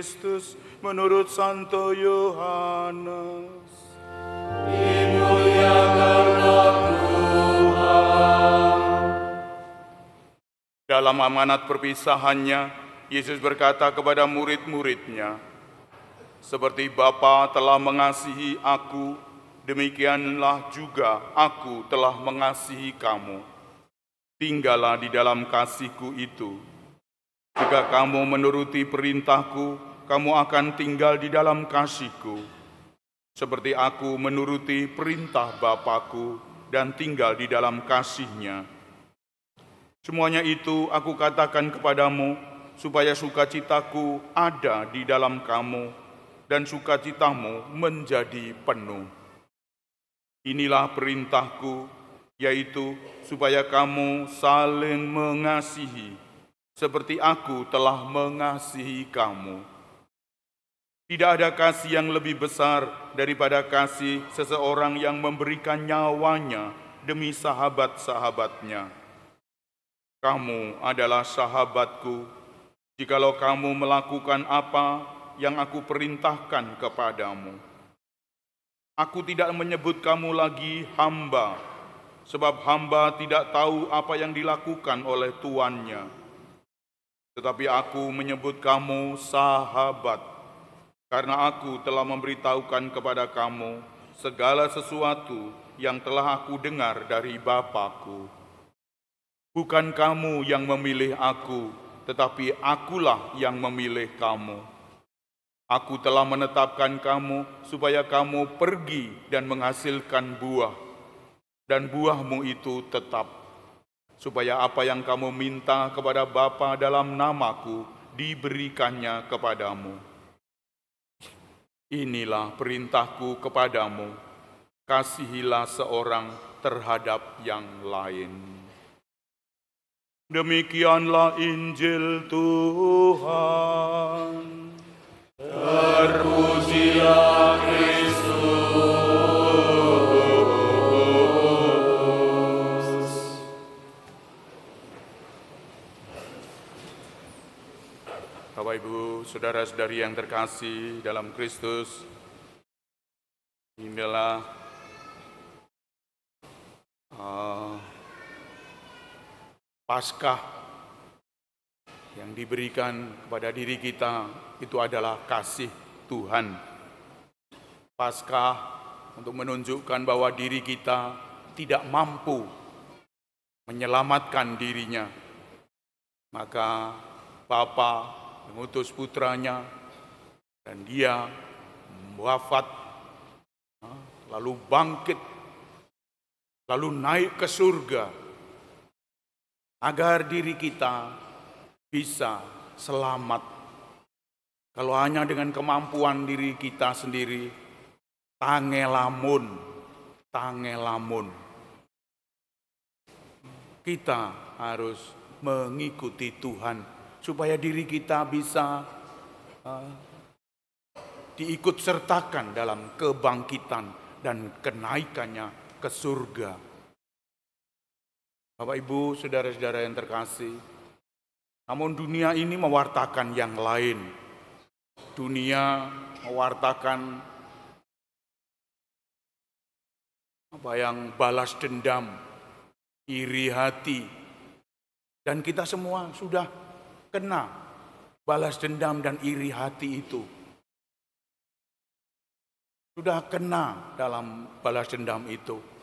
Kristus menurut Santo Yohanes. Dimuliakanlah Tuhan. Dalam amanat perpisahannya, Yesus berkata kepada murid-muridnya, "Seperti Bapa telah mengasihi aku, demikianlah juga aku telah mengasihi kamu. Tinggallah di dalam kasih-Ku itu. Jika kamu menuruti perintah-Ku, kamu akan tinggal di dalam kasih-Ku. Seperti aku menuruti perintah Bapa-Ku dan tinggal di dalam kasih-Nya. Semuanya itu aku katakan kepadamu, supaya sukacitaku ada di dalam kamu, dan sukacitamu menjadi penuh. Inilah perintahku, yaitu supaya kamu saling mengasihi, seperti aku telah mengasihi kamu. Tidak ada kasih yang lebih besar daripada kasih seseorang yang memberikan nyawanya demi sahabat-sahabatnya. Kamu adalah sahabatku, jikalau kamu melakukan apa yang aku perintahkan kepadamu. Aku tidak menyebut kamu lagi hamba, sebab hamba tidak tahu apa yang dilakukan oleh tuannya. Tetapi aku menyebut kamu sahabat, karena aku telah memberitahukan kepada kamu segala sesuatu yang telah aku dengar dari Bapa-Ku. Bukan kamu yang memilih aku, tetapi akulah yang memilih kamu. Aku telah menetapkan kamu supaya kamu pergi dan menghasilkan buah, dan buahmu itu tetap, supaya apa yang kamu minta kepada Bapa dalam namaku diberikannya kepadamu. Inilah perintahku kepadamu, kasihilah seorang terhadap yang lain. Demikianlah Injil Tuhan. Terpujilah Kristus. Bapak Ibu, saudara-saudari yang terkasih dalam Kristus, inilah Paskah yang diberikan kepada diri kita, itu adalah kasih Tuhan. Paskah untuk menunjukkan bahwa diri kita tidak mampu menyelamatkan dirinya. Maka Bapa mengutus putranya, dan dia wafat, lalu bangkit, lalu naik ke surga, agar diri kita bisa selamat. Kalau hanya dengan kemampuan diri kita sendiri, tangelamun. Kita harus mengikuti Tuhan, supaya diri kita bisa diikut sertakan dalam kebangkitan dan kenaikannya ke surga. Bapak, Ibu, saudara-saudara yang terkasih, namun dunia ini mewartakan yang lain. Dunia mewartakan apa yang balas dendam, iri hati, dan kita semua sudah kena balas dendam dan iri hati itu. Sudah kena dalam balas dendam itu.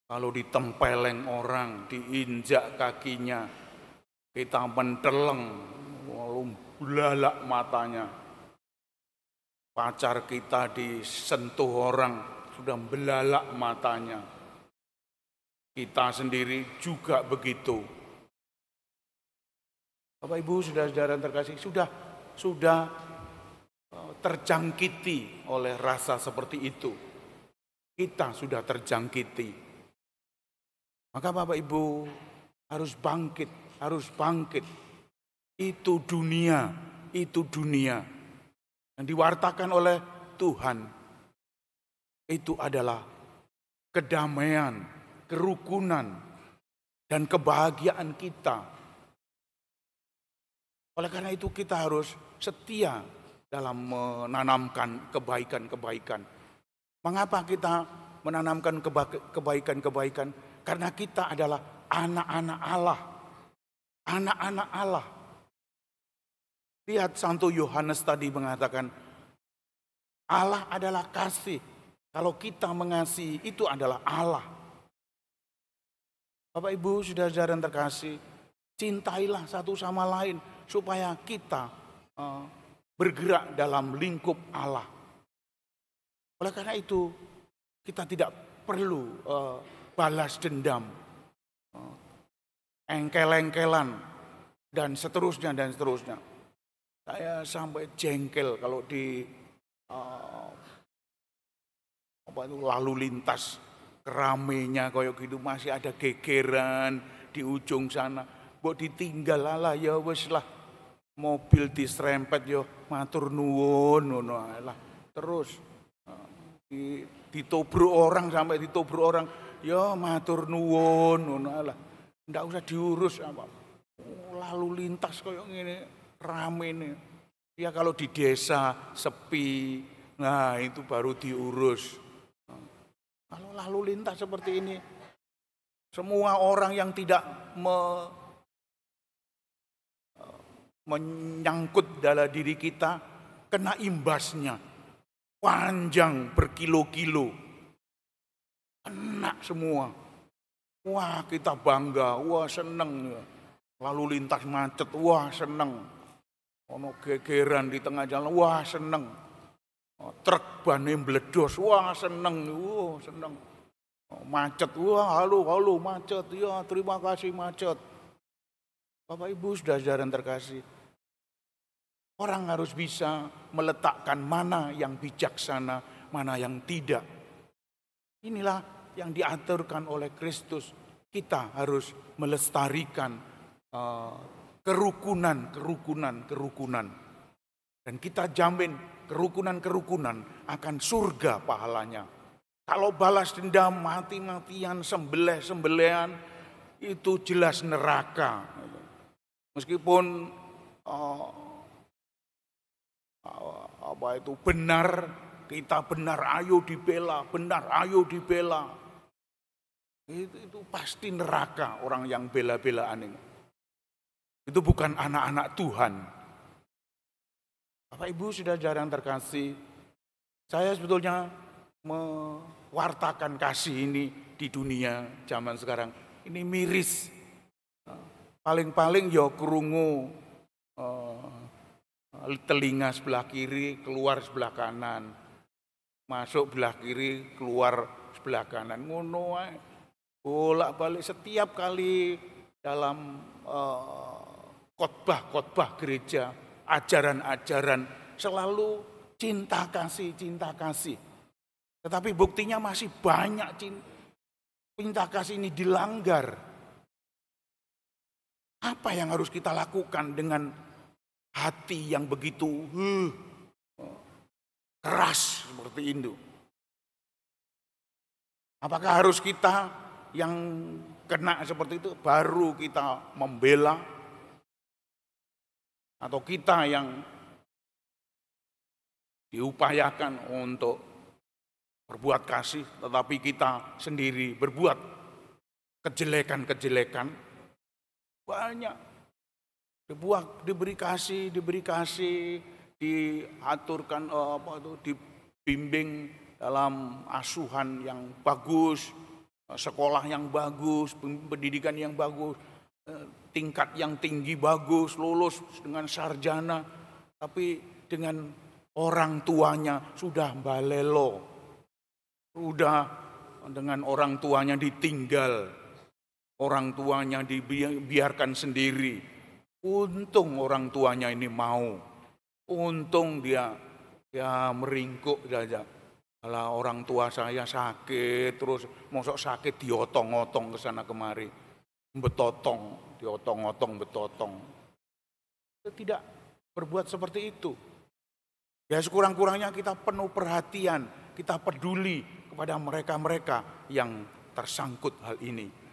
Kalau ditempeleng orang, diinjak kakinya, kita menteleng, lalu belalak matanya. Pacar kita disentuh orang, sudah belalak matanya. Kita sendiri juga begitu. Bapak, Ibu, saudara-saudara yang terkasih, sudah terjangkiti oleh rasa seperti itu. Kita sudah terjangkiti. Maka Bapak, Ibu, harus bangkit. Itu dunia yang diwartakan oleh Tuhan. Itu adalah kedamaian, kerukunan, dan kebahagiaan kita. Oleh karena itu kita harus setia dalam menanamkan kebaikan-kebaikan. Mengapa kita menanamkan kebaikan-kebaikan? Karena kita adalah anak-anak Allah. Anak-anak Allah. Lihat Santo Yohanes tadi mengatakan, Allah adalah kasih. Kalau kita mengasihi, itu adalah Allah. Bapak Ibu, saudara-saudara yang terkasih, cintailah satu sama lain supaya kita bergerak dalam lingkup Allah. Oleh karena itu, kita tidak perlu balas dendam, engkel-engkelan, dan seterusnya, dan seterusnya. Saya sampai jengkel kalau di lalu lintas keramainya kayak gitu masih ada gegeran di ujung sana. Mbok ditinggal lah ya wis lah. Mobil diserempet yo matur nuwun ngono lah. Terus ditobruk orang sampai ditobruk orang ya matur nuwun ngono lah. Ndak usah diurus apa. Lalu lintas kayak ngene rame nih. Ya kalau di desa sepi, nah itu baru diurus. Kalau lalu lintas seperti ini, semua orang yang tidak menyangkut dalam diri kita, kena imbasnya. Panjang berkilo-kilo. Kena semua. Wah kita bangga, wah seneng. Lalu lintas macet, wah seneng. Ono gegeran di tengah jalan, wah seneng. Truk bane mbledos, wah seneng, wah seneng. Macet, wah halo macet, ya terima kasih macet. Bapak Ibu saudara-saudara yang terkasih, orang harus bisa meletakkan mana yang bijaksana, mana yang tidak. Inilah yang diaturkan oleh Kristus. Kita harus melestarikan kerukunan. Dan kita jamin kerukunan akan surga pahalanya. Kalau balas dendam, mati-matian, sembelih-sembelihan, itu jelas neraka. Meskipun benar, kita benar, ayo dibela. Itu pasti neraka orang yang bela-belaan ini. Itu bukan anak-anak Tuhan. Bapak Ibu saudara-saudara yang terkasih, saya sebetulnya mewartakan kasih ini di dunia zaman sekarang. Ini miris. Paling-paling ya krungu telinga sebelah kiri, keluar sebelah kanan. Masuk sebelah kiri, keluar sebelah kanan. Ngono ae. Bolak-balik setiap kali dalam khotbah gereja, ajaran-ajaran selalu cinta kasih. Tetapi buktinya masih banyak cinta kasih ini dilanggar. Apa yang harus kita lakukan dengan hati yang begitu keras seperti itu? Apakah harus kita yang kena seperti itu baru kita membela? Atau kita yang diupayakan untuk berbuat kasih, tetapi kita sendiri berbuat kejelekan-kejelekan? Banyak. Diberi kasih, diaturkan dibimbing dalam asuhan yang bagus, sekolah yang bagus, pendidikan yang bagus, tingkat yang tinggi bagus, lulus dengan sarjana, tapi dengan orang tuanya sudah balelo, sudah dengan orang tuanya ditinggal, orang tuanya dibiarkan sendiri. Untung orang tuanya ini mau, untung dia meringkuk saja. Kalau orang tua saya sakit, terus mosok sakit diotong-otong ke sana kemari, diotong-otong. Kita tidak berbuat seperti itu. Ya sekurang-kurangnya kita penuh perhatian, kita peduli kepada mereka-mereka yang tersangkut hal ini.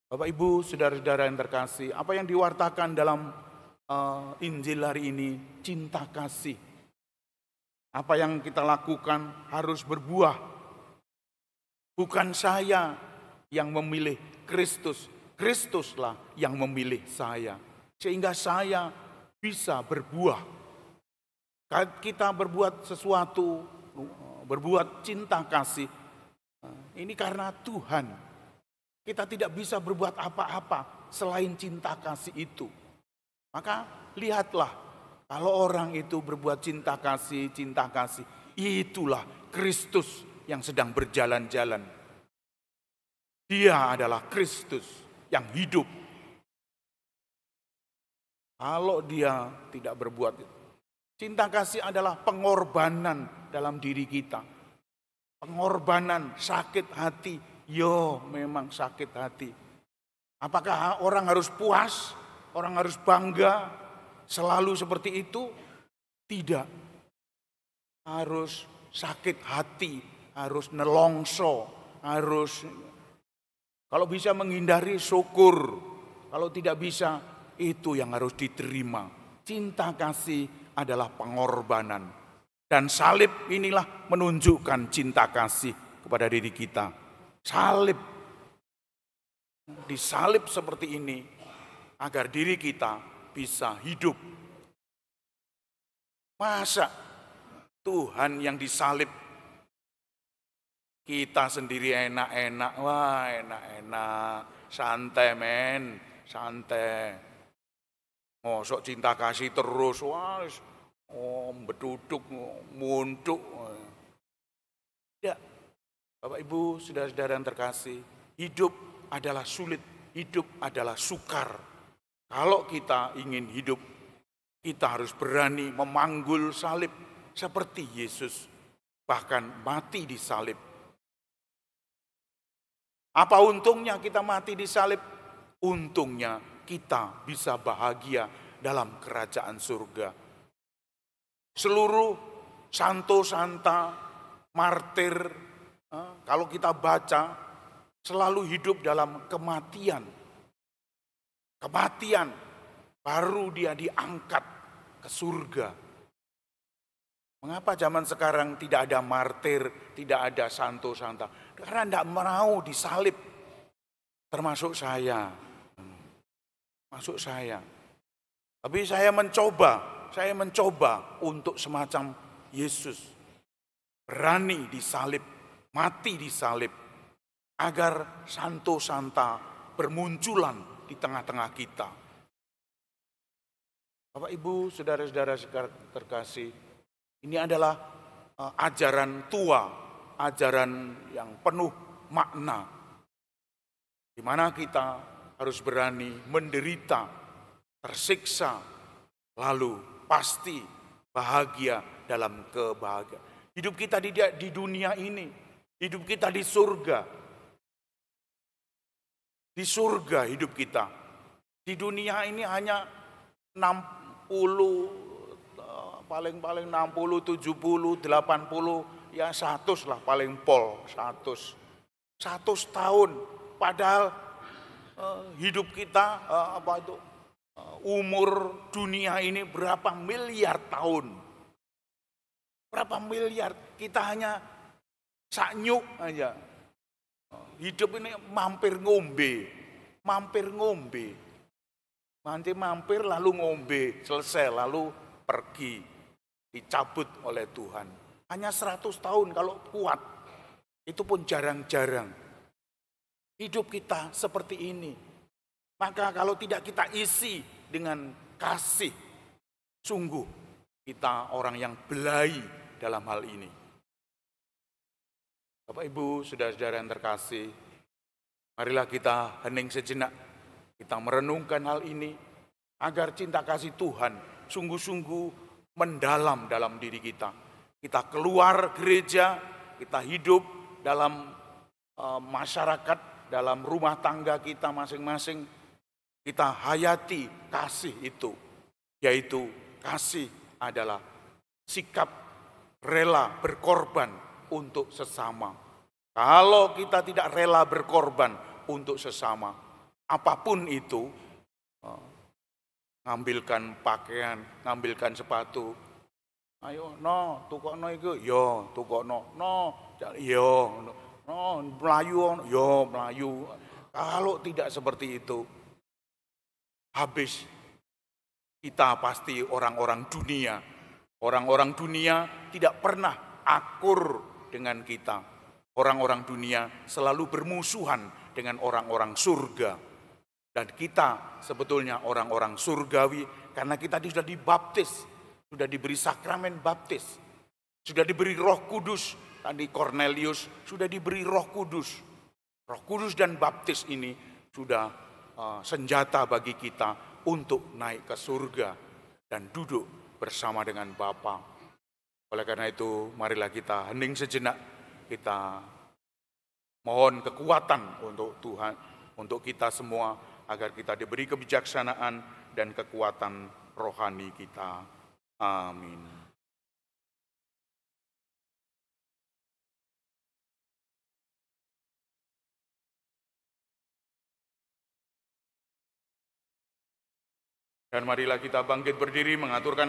Bapak Ibu, saudara-saudara yang terkasih, apa yang diwartakan dalam Injil hari ini cinta kasih. Apa yang kita lakukan harus berbuah. Bukan saya yang memilih Kristus, Kristuslah yang memilih saya. Sehingga saya bisa berbuah. Kita berbuat sesuatu, berbuat cinta kasih, ini karena Tuhan. Kita tidak bisa berbuat apa-apa selain cinta kasih itu. Maka lihatlah, kalau orang itu berbuat cinta kasih, itulah Kristus yang sedang berjalan-jalan. Dia adalah Kristus yang hidup. Kalau dia tidak berbuat itu, cinta kasih adalah pengorbanan dalam diri kita. Pengorbanan, sakit hati. Memang sakit hati. Apakah orang harus puas? Orang harus bangga? Selalu seperti itu? Tidak. Harus sakit hati. Harus nelongso. Harus, kalau bisa menghindari, syukur. Kalau tidak bisa, itu yang harus diterima. Cinta kasih adalah pengorbanan. Dan salib inilah menunjukkan cinta kasih kepada diri kita. Salib. Disalib seperti ini agar diri kita bisa hidup. Masa Tuhan yang disalib, kita sendiri enak-enak. Wah, enak-enak. Santai men, santai. Mosok cinta kasih terus. Wah, beduduk, muntuk. Tidak. Bapak Ibu, saudara-saudara yang terkasih, hidup adalah sulit, hidup adalah sukar. Kalau kita ingin hidup, kita harus berani memanggul salib seperti Yesus, bahkan mati di salib. Apa untungnya kita mati di salib? Untungnya kita bisa bahagia dalam kerajaan surga. Seluruh santo-santa, martir, kalau kita baca, selalu hidup dalam kematian. Kematian, baru dia diangkat ke surga. Mengapa zaman sekarang tidak ada martir, tidak ada santo-santa? Karena tidak mau disalib. Termasuk saya. Masuk saya. Tapi saya mencoba untuk semacam Yesus. Berani disalib, mati disalib. Agar santo-santa bermunculan di tengah-tengah kita. Bapak Ibu, saudara-saudara terkasih, ini adalah ajaran tua, ajaran yang penuh makna. Di mana kita harus berani menderita, tersiksa, lalu pasti bahagia dalam kebahagiaan. Hidup kita di dunia ini, hidup kita di surga. Di surga hidup kita. Di dunia ini hanya 60, paling-paling 60, 70, 80, ya 100 lah paling pol, 100. 100 tahun. Padahal hidup kita, umur dunia ini berapa miliar tahun. Berapa miliar, kita hanya saknyuk aja. Hidup ini mampir ngombe. Nanti mampir lalu ngombe, selesai lalu pergi. Dicabut oleh Tuhan. Hanya 100 tahun kalau kuat. Itu pun jarang-jarang. Hidup kita seperti ini. Maka kalau tidak kita isi dengan kasih, sungguh kita orang yang belai dalam hal ini. Bapak Ibu, saudara-saudara yang terkasih, marilah kita hening sejenak, kita merenungkan hal ini, agar cinta kasih Tuhan sungguh-sungguh mendalam dalam diri kita. Kita keluar gereja, kita hidup dalam masyarakat, dalam rumah tangga kita masing-masing, kita hayati kasih itu, yaitu kasih adalah sikap rela berkorban untuk sesama. Kalau kita tidak rela berkorban untuk sesama, apapun itu, ngambilkan pakaian, ngambilkan sepatu. Ayo, no, tukokno iku, yo, tukokno, no, yo, no, melayu, yo, melayu. Kalau tidak seperti itu, habis kita pasti orang-orang dunia. Orang-orang dunia tidak pernah akur dengan kita. Orang-orang dunia selalu bermusuhan dengan orang-orang surga. Dan kita sebetulnya orang-orang surgawi karena kita sudah dibaptis, sudah diberi sakramen baptis, sudah diberi Roh Kudus. Tadi Cornelius sudah diberi Roh Kudus. Roh Kudus dan baptis ini sudah senjata bagi kita untuk naik ke surga dan duduk bersama dengan Bapa. Oleh karena itu, marilah kita hening sejenak, kita mohon kekuatan untuk Tuhan, untuk kita semua, agar kita diberi kebijaksanaan dan kekuatan rohani kita. Amin. Dan marilah kita bangkit berdiri mengaturkan